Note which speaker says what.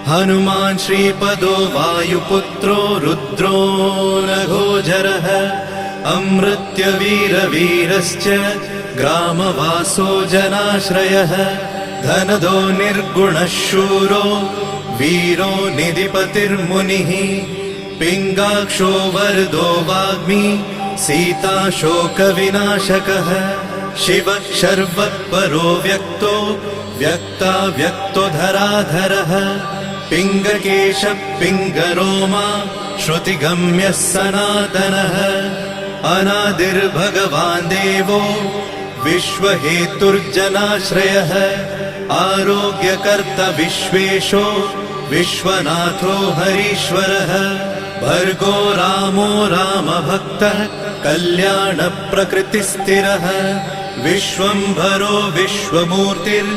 Speaker 1: हनुमान् श्रीपदो वायुपुत्रो रुद्रो नघोजरः अमृत्यवीरवीरश्च ग्रामवासो जनाश्रयः धनदो निर्गुणः शूरो वीरो निधिपतिर्मुनिः पिङ्गाक्षो वरदो वाग्मी सीताशोकविनाशकः शिवः शर्वत्परो व्यक्तो व्यक्तो धराधरः पिङ्गकेशः पिङ्गरोमा श्रुतिगम्यः सनातनः अनादिर्भगवान् देवो विश्वहेतुर्जनाश्रयः आरोग्यकर्ता विश्वेशो विश्वनाथो हरीश्वरः भर्गो रामो रामभक्तः कल्याणप्रकृतिस्थिरः विश्वम्भरो विश्वमूर्तिर्